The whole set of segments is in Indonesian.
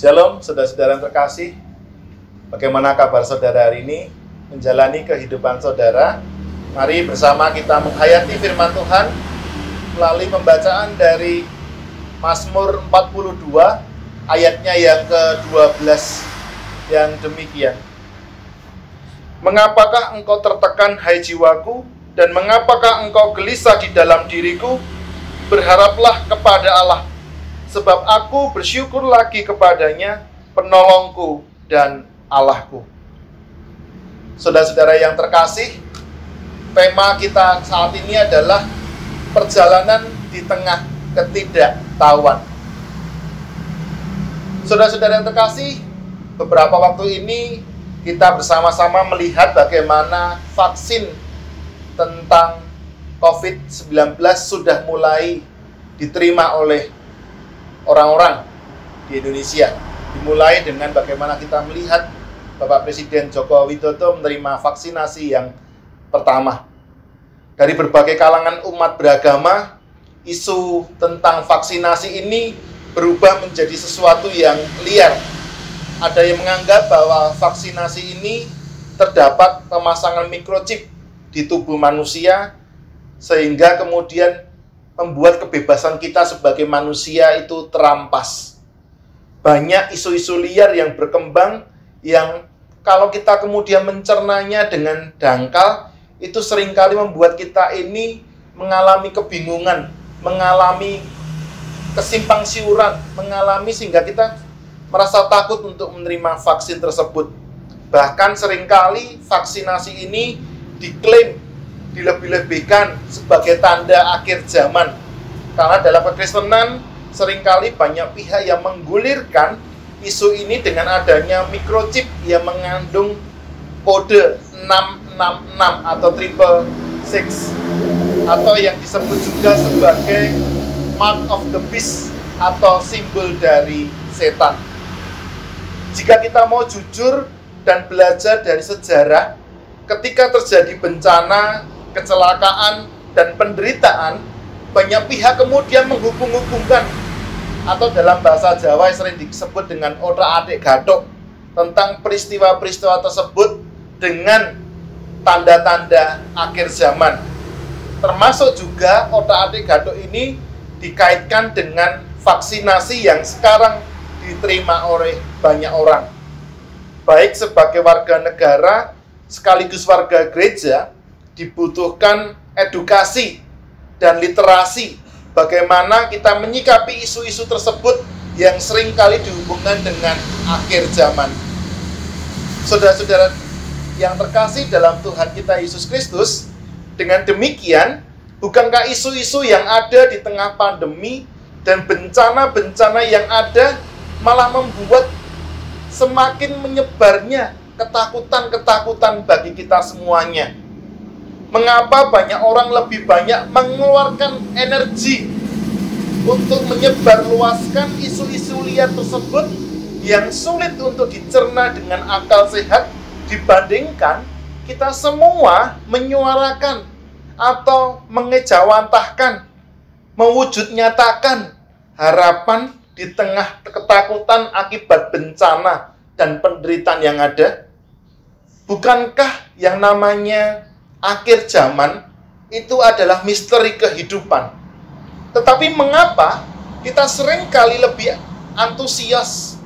Shalom, saudara-saudara yang terkasih. Bagaimana kabar saudara hari ini? Menjalani kehidupan saudara. Mari bersama kita menghayati firman Tuhan melalui pembacaan dari Mazmur 42 ayatnya yang ke-12 yang demikian. Mengapakah engkau tertekan, hai jiwaku, dan mengapakah engkau gelisah di dalam diriku? Berharaplah kepada Allah, sebab aku bersyukur lagi kepadanya, penolongku dan Allahku. Saudara-saudara yang terkasih, tema kita saat ini adalah perjalanan di tengah ketidaktahuan. Saudara-saudara yang terkasih, beberapa waktu ini kita bersama-sama melihat bagaimana vaksin tentang COVID-19 sudah mulai diterima oleh orang-orang di Indonesia. Dimulai dengan bagaimana kita melihat Bapak Presiden Joko Widodo menerima vaksinasi yang pertama. Dari berbagai kalangan umat beragama, isu tentang vaksinasi ini berubah menjadi sesuatu yang liar. Ada yang menganggap bahwa vaksinasi ini terdapat pemasangan mikrochip di tubuh manusia, sehingga kemudian membuat kebebasan kita sebagai manusia itu terampas. Banyak isu-isu liar yang berkembang yang kalau kita kemudian mencernanya dengan dangkal, itu seringkali membuat kita ini mengalami kebingungan, mengalami kesimpang siuran, mengalami sehingga kita merasa takut untuk menerima vaksin tersebut. Bahkan seringkali vaksinasi ini diklaim dilebih-lebihkan sebagai tanda akhir zaman. Karena dalam kekristenan seringkali banyak pihak yang menggulirkan isu ini dengan adanya microchip yang mengandung kode 666 atau 666 atau yang disebut juga sebagai mark of the beast atau simbol dari setan. Jika kita mau jujur dan belajar dari sejarah, ketika terjadi bencana, kecelakaan, dan penderitaan, banyak pihak kemudian menghubung-hubungkan atau dalam bahasa Jawa sering disebut dengan otak-atik gathuk tentang peristiwa-peristiwa tersebut dengan tanda-tanda akhir zaman. Termasuk juga otak-atik gathuk ini dikaitkan dengan vaksinasi yang sekarang diterima oleh banyak orang. Baik sebagai warga negara sekaligus warga gereja, dibutuhkan edukasi dan literasi bagaimana kita menyikapi isu-isu tersebut yang seringkali dihubungkan dengan akhir zaman. Saudara-saudara yang terkasih dalam Tuhan kita Yesus Kristus, dengan demikian, bukankah isu-isu yang ada di tengah pandemi dan bencana-bencana yang ada malah membuat semakin menyebarnya ketakutan-ketakutan bagi kita semuanya? Mengapa banyak orang lebih banyak mengeluarkan energi untuk menyebarluaskan isu-isu liar tersebut yang sulit untuk dicerna dengan akal sehat dibandingkan kita semua menyuarakan atau mengejawantahkan, mewujud nyatakan harapan di tengah ketakutan akibat bencana dan penderitaan yang ada? Bukankah yang namanya akhir zaman itu adalah misteri kehidupan? Tetapi mengapa kita seringkali lebih antusias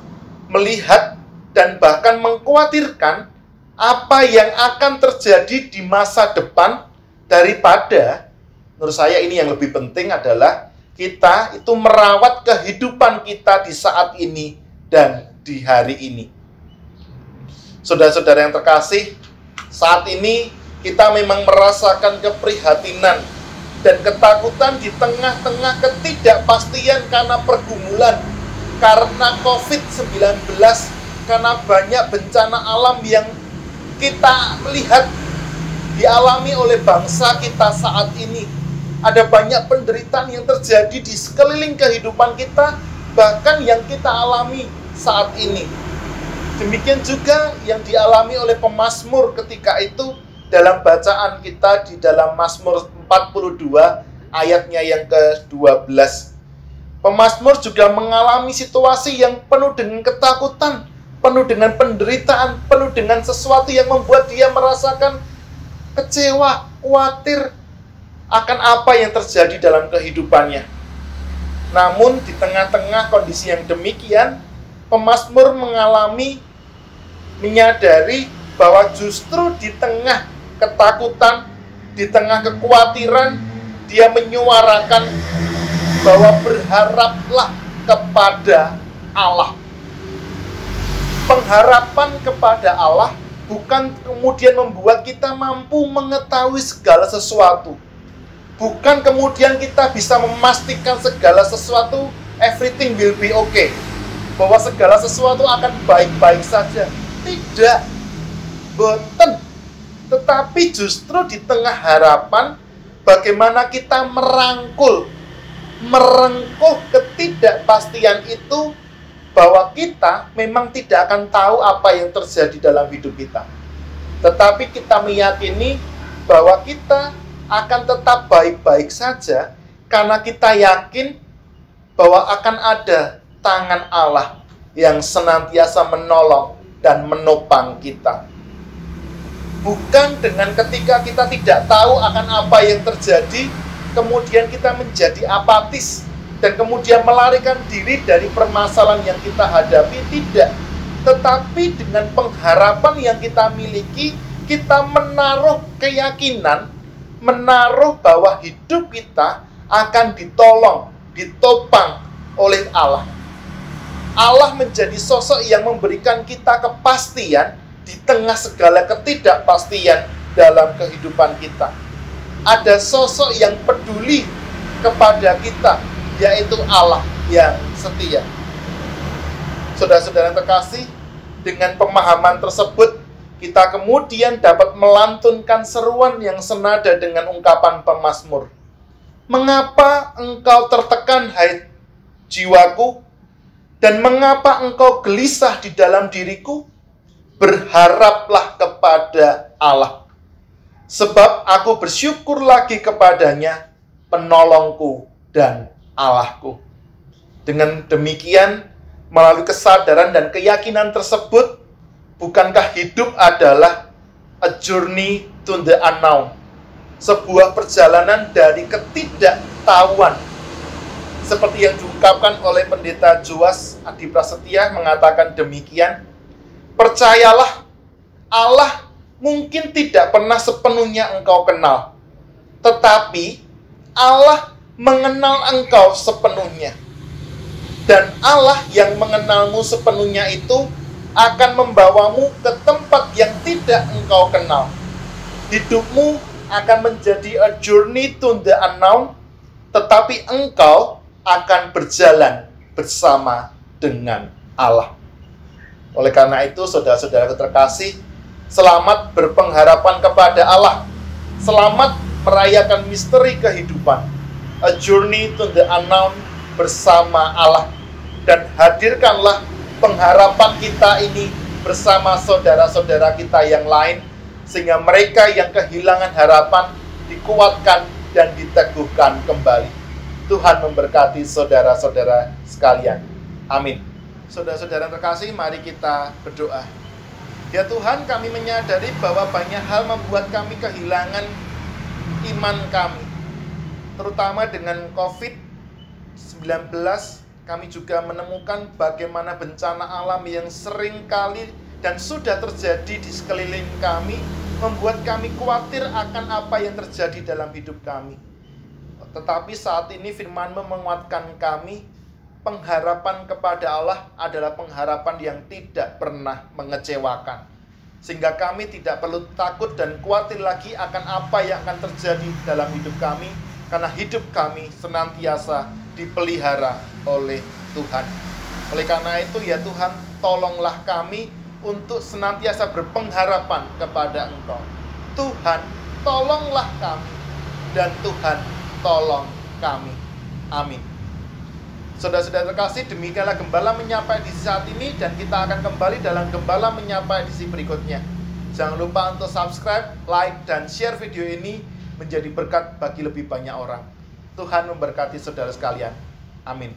melihat dan bahkan mengkhawatirkan apa yang akan terjadi di masa depan daripada, menurut saya ini yang lebih penting adalah kita itu merawat kehidupan kita di saat ini dan di hari ini. Saudara-saudara yang terkasih, saat ini kita memang merasakan keprihatinan dan ketakutan di tengah-tengah ketidakpastian karena pergumulan, karena COVID-19, karena banyak bencana alam yang kita melihat dialami oleh bangsa kita saat ini. Ada banyak penderitaan yang terjadi di sekeliling kehidupan kita, bahkan yang kita alami saat ini. Demikian juga yang dialami oleh pemazmur ketika itu dalam bacaan kita di dalam Mazmur 42 ayatnya yang ke-12. Pemazmur juga mengalami situasi yang penuh dengan ketakutan, penuh dengan penderitaan, penuh dengan sesuatu yang membuat dia merasakan kecewa, khawatir akan apa yang terjadi dalam kehidupannya. Namun di tengah-tengah kondisi yang demikian, pemazmur menyadari bahwa justru di tengah ketakutan, di tengah kekhawatiran, dia menyuarakan bahwa berharaplah kepada Allah. Pengharapan kepada Allah bukan kemudian membuat kita mampu mengetahui segala sesuatu. Bukan kemudian kita bisa memastikan segala sesuatu, everything will be okay. Bahwa segala sesuatu akan baik-baik saja. Tidak. Boten. Tetapi justru di tengah harapan, bagaimana kita merengkuh ketidakpastian itu, bahwa kita memang tidak akan tahu apa yang terjadi dalam hidup kita. Tetapi kita meyakini bahwa kita akan tetap baik-baik saja karena kita yakin bahwa akan ada tangan Allah yang senantiasa menolong dan menopang kita. Bukan dengan ketika kita tidak tahu akan apa yang terjadi, kemudian kita menjadi apatis dan kemudian melarikan diri dari permasalahan yang kita hadapi, tidak. Tetapi dengan pengharapan yang kita miliki, kita menaruh keyakinan, menaruh bahwa hidup kita akan ditolong, ditopang oleh Allah. Allah menjadi sosok yang memberikan kita kepastian di tengah segala ketidakpastian dalam kehidupan kita. Ada sosok yang peduli kepada kita, yaitu Allah yang setia. Saudara-saudara terkasih, dengan pemahaman tersebut, kita kemudian dapat melantunkan seruan yang senada dengan ungkapan pemazmur. Mengapa engkau tertekan, hai jiwaku? Dan mengapa engkau gelisah di dalam diriku? Berharaplah kepada Allah. Sebab aku bersyukur lagi kepadanya, penolongku dan Allahku. Dengan demikian, melalui kesadaran dan keyakinan tersebut, bukankah hidup adalah a journey to the unknown? Sebuah perjalanan dari ketidaktahuan. Seperti yang diungkapkan oleh Pendeta Joas Adi Prasetya mengatakan demikian, percayalah, Allah mungkin tidak pernah sepenuhnya engkau kenal, tetapi Allah mengenal engkau sepenuhnya. Dan Allah yang mengenalmu sepenuhnya itu akan membawamu ke tempat yang tidak engkau kenal. Hidupmu akan menjadi a journey to the unknown, tetapi engkau akan berjalan bersama dengan Allah. Oleh karena itu, saudara-saudara terkasih, selamat berpengharapan kepada Allah. Selamat merayakan misteri kehidupan, a journey to the unknown bersama Allah. Dan hadirkanlah pengharapan kita ini bersama saudara-saudara kita yang lain, sehingga mereka yang kehilangan harapan dikuatkan dan diteguhkan kembali. Tuhan memberkati saudara-saudara sekalian. Amin. Saudara-saudara terkasih, mari kita berdoa. Ya Tuhan, kami menyadari bahwa banyak hal membuat kami kehilangan iman kami. Terutama dengan COVID-19, kami juga menemukan bagaimana bencana alam yang sering kali dan sudah terjadi di sekeliling kami, membuat kami khawatir akan apa yang terjadi dalam hidup kami. Tetapi saat ini firman-Mu menguatkan kami, pengharapan kepada Allah adalah pengharapan yang tidak pernah mengecewakan. Sehingga kami tidak perlu takut dan khawatir lagi akan apa yang akan terjadi dalam hidup kami, karena hidup kami senantiasa dipelihara oleh Tuhan. Oleh karena itu ya Tuhan, tolonglah kami untuk senantiasa berpengharapan kepada Engkau. Tuhan, tolonglah kami, dan Tuhan tolong kami. Amin. Saudara-saudara terkasih, demikianlah Gembala Menyapa edisi saat ini, dan kita akan kembali dalam Gembala Menyapa edisi berikutnya. Jangan lupa untuk subscribe, like, dan share video ini menjadi berkat bagi lebih banyak orang. Tuhan memberkati saudara sekalian. Amin.